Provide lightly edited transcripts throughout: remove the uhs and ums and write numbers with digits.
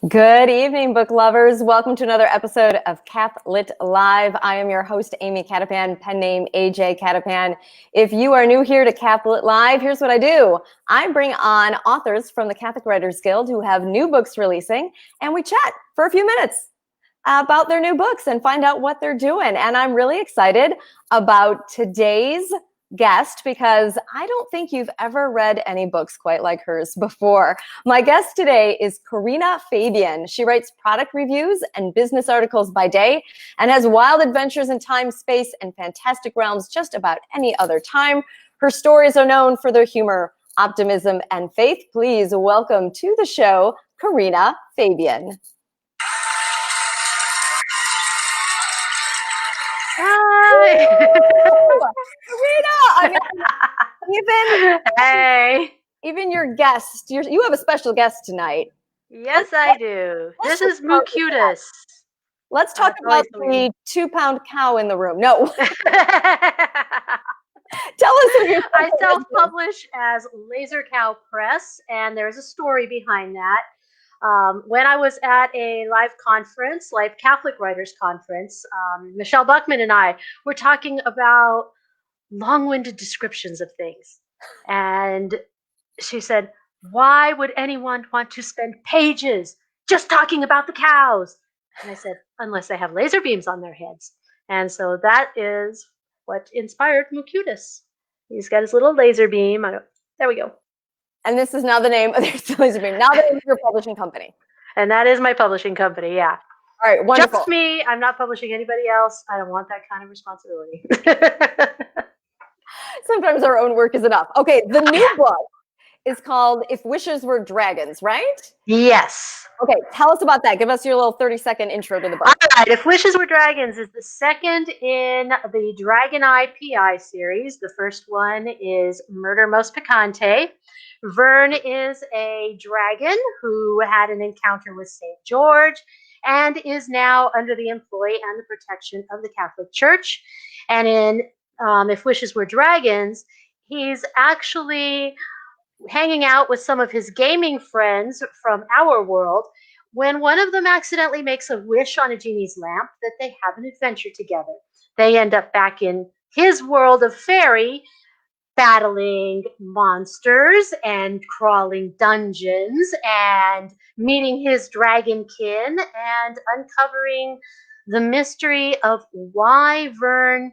Good evening, book lovers. Welcome to another episode of Cath-Lit Live. I am your host, Amy Cattapan, pen name AJ Cattapan. If you are new here to Cath-Lit Live, here's what I do. I bring on authors from the Catholic Writers Guild who have new books releasing, and we chat for a few minutes about their new books and find out what they're doing. And I'm really excited about today's guest because I don't think you've ever read any books quite like hers before. My guest today is Karina Fabian. She writes product reviews and business articles by day and has wild adventures in time, space, and fantastic realms just about any other time. Her stories are known for their humor, optimism, and faith. Please welcome to the show, Karina Fabian. Hi. Karina, I mean, even your guest, you have a special guest tonight. Yes, I do. This is Mucutus. Let's talk about the 2-pound cow in the room. No. Tell us who you're I self-publish as Laser Cow Press, and there's a story behind that. When I was at a live Catholic Writers Conference, Michelle Buckman and I were talking about long-winded descriptions of things. And she said, why would anyone want to spend pages just talking about the cows? And I said, unless they have laser beams on their heads. And so that is what inspired Mucutus. He's got his little laser beam. There we go. And this is now the name of laser beam. Now the name of your publishing company. And that is my publishing company, yeah. All right, wonderful. Just me. I'm not publishing anybody else. I don't want that kind of responsibility. Sometimes our own work is enough. Okay, the new book is called If Wishes Were Dragons, right? Yes. Okay, tell us about that. Give us your little 30-second intro to the book. All right, If Wishes Were Dragons is the second in the Dragon Eye PI series. The first one is Murder Most Picante. Vern is a dragon who had an encounter with St. George and is now under the employ and the protection of the Catholic Church. And in If Wishes Were Dragons, he's actually hanging out with some of his gaming friends from our world when one of them accidentally makes a wish on a genie's lamp that they have an adventure together. They end up back in his world of fairy, battling monsters and crawling dungeons and meeting his dragon kin and uncovering the mystery of why Vern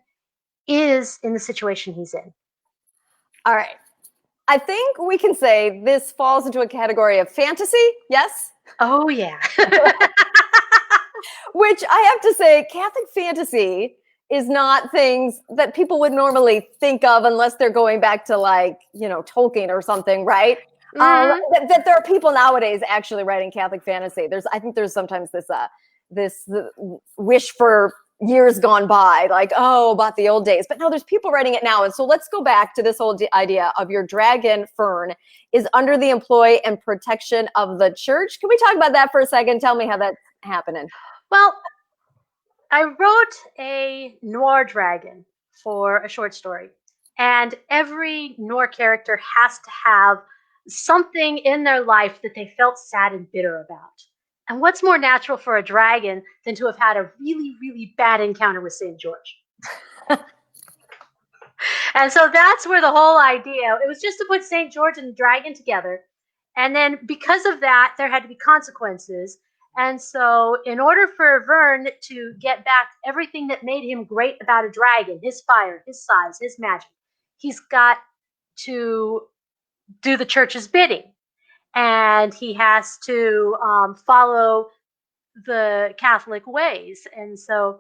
is in the situation he's in. All right. I think we can say this falls into a category of fantasy, yes? Oh, yeah. Which I have to say, Catholic fantasy is not things that people would normally think of unless they're going back to Tolkien or something, right? Mm-hmm. That there are people nowadays actually writing Catholic fantasy. I think there's sometimes this wish for years gone by, about the old days. But no, there's people writing it now. And so let's go back to this whole idea of your dragon, Fern, is under the employ and protection of the church. Can we talk about that for a second? Tell me how that's happening. Well, I wrote a noir dragon for a short story. And every noir character has to have something in their life that they felt sad and bitter about. And what's more natural for a dragon than to have had a really, really bad encounter with St. George? And so that's where the whole idea, it was just to put St. George and the dragon together. And then because of that, there had to be consequences. And so in order for Vern to get back everything that made him great about a dragon, his fire, his size, his magic, he's got to do the church's bidding. And he has to follow the Catholic ways. And so,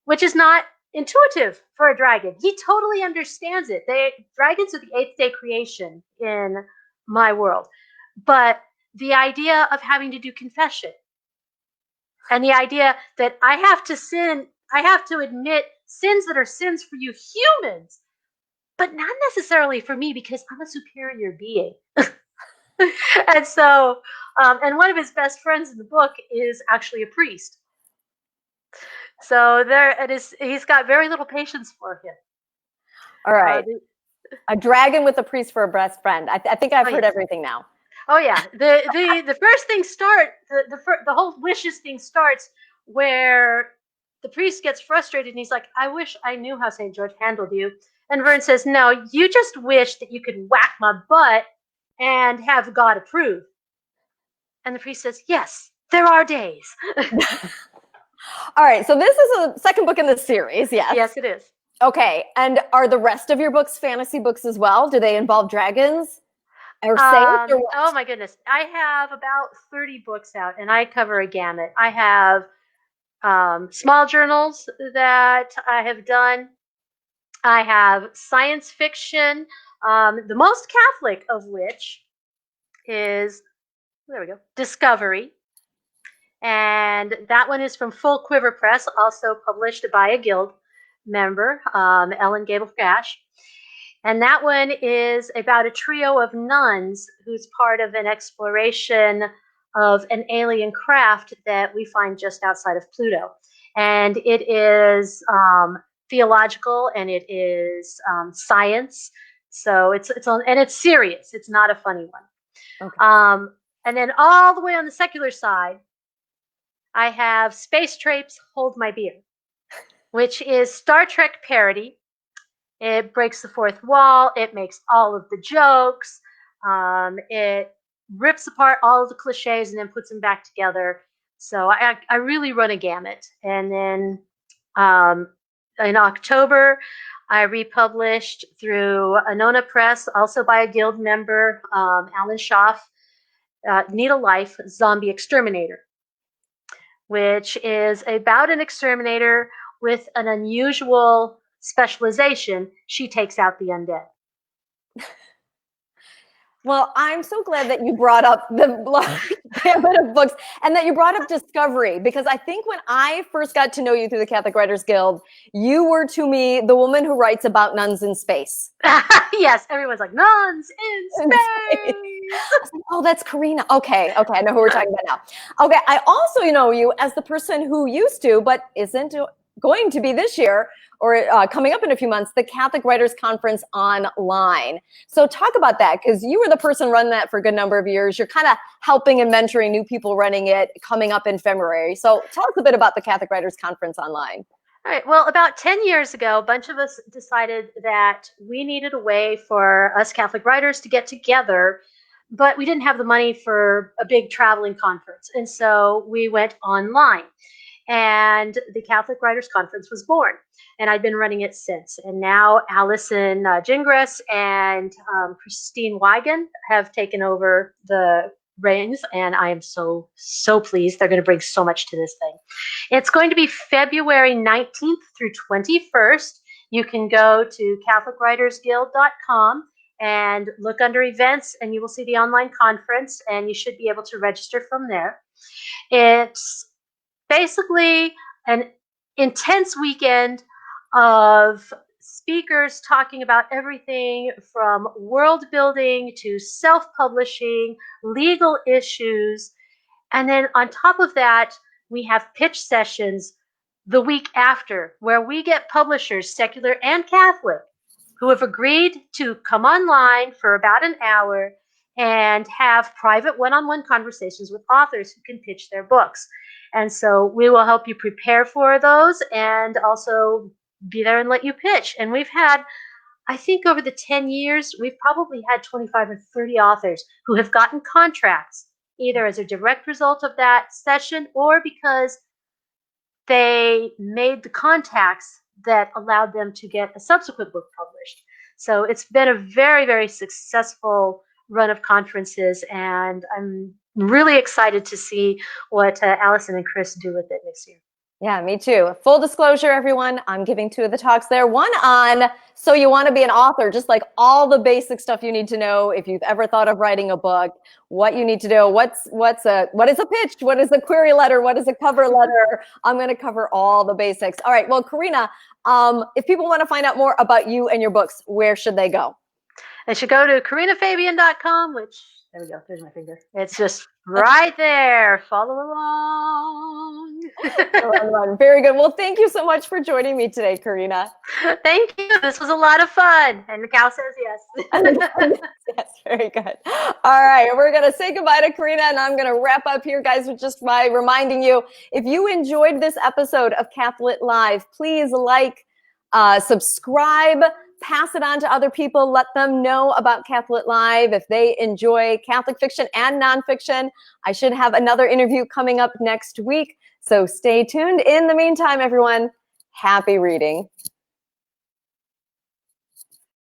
which is not intuitive for a dragon. He totally understands it. Dragons are the 8th-day creation in my world. But the idea of having to do confession and the idea that I have to admit sins that are sins for you humans, but not necessarily for me because I'm a superior being. And so, and one of his best friends in the book is actually a priest. So he's got very little patience for him. All right. A dragon with a priest for a best friend. I think I've heard everything now. Oh yeah, the first thing the whole wishes thing starts where the priest gets frustrated and he's like, "I wish I knew how Saint George handled you." And Vern says, "No, you just wish that you could whack my butt and have God approve." And the priest says, "Yes, there are days." All right, so this is a second book in the series, yes? Yes, it is. Okay, and are the rest of your books fantasy books as well? Do they involve dragons or saints or what? Oh my goodness, I have about 30 books out, and I cover a gamut. I have small journals that I have done. I have science fiction, the most Catholic of which is, there we go, Discovery. And that one is from Full Quiver Press, also published by a guild member, Ellen Gable Cash. And that one is about a trio of nuns who's part of an exploration of an alien craft that we find just outside of Pluto. And it is theological and it is science. So it's on, and it's serious. It's not a funny one. Okay. And then all the way on the secular side, I have Space Traipse Hold My Beer, which is Star Trek parody. It breaks the fourth wall. It makes all of the jokes. It rips apart all of the cliches and then puts them back together. So I really run a gamut. And then in October, I republished through Anona Press, also by a guild member, Alan Schaff, Need a Life, Zombie Exterminator, which is about an exterminator with an unusual specialization. She takes out the undead. Well, I'm so glad that you brought up the gamut of books and that you brought up Discovery, because I think when I first got to know you through the Catholic Writers Guild, you were to me the woman who writes about nuns in space. Yes, everyone's like, nuns in space. I was like, oh, that's Karina. Okay, I know who we're talking about now. Okay, I also know you as the person who used to, but isn't going to be this year, or coming up in a few months, the Catholic Writers Conference online. So talk about that, because you were the person running that for a good number of years. You're kind of helping and mentoring new people running it coming up in February. So tell us a bit about the Catholic Writers Conference online. All right. Well, about 10 years ago, a bunch of us decided that we needed a way for us Catholic writers to get together, but we didn't have the money for a big traveling conference. And so we went online. And the Catholic Writers Conference was born. And I've been running it since. And now Allison Gingras and Christine Wigan have taken over the reins. And I am so pleased. They're going to bring so much to this thing. It's going to be February 19th through 21st. You can go to CatholicWritersGuild.com and look under events, and you will see the online conference, and you should be able to register from there. It's basically an intense weekend of speakers talking about everything from world building to self-publishing, legal issues. And then on top of that, we have pitch sessions the week after, where we get publishers, secular and Catholic, who have agreed to come online for about an hour and have private one-on-one conversations with authors who can pitch their books. And so we will help you prepare for those and also be there and let you pitch. And we've had, I think over the 10 years, we've probably had 25 or 30 authors who have gotten contracts, either as a direct result of that session or because they made the contacts that allowed them to get a subsequent book published. So it's been a very, very successful run of conferences, and I'm really excited to see what Allison and Chris do with it next year. Yeah, me too. Full disclosure, everyone, I'm giving 2 of the talks there. One on, so you want to be an author, just like all the basic stuff you need to know if you've ever thought of writing a book, what you need to do, what is a pitch, what is a query letter, what is a cover letter. I'm going to cover all the basics. All right, well, Karina, if people want to find out more about you and your books, where should they go? They should go to KarinaFabian.com, which, there we go, there's my finger. It's just right there. Follow along. Very good. Well, thank you so much for joining me today, Karina. Thank you. This was a lot of fun. And the cow says yes. Yes, very good. All right, we're going to say goodbye to Karina, and I'm going to wrap up here, guys, with just by reminding you, if you enjoyed this episode of Cath-Lit Live, please like, subscribe, pass it on to other people, let them know about Cath-Lit Live if they enjoy Catholic fiction and nonfiction. I should have another interview coming up next week, so stay tuned. In the meantime, everyone, happy reading.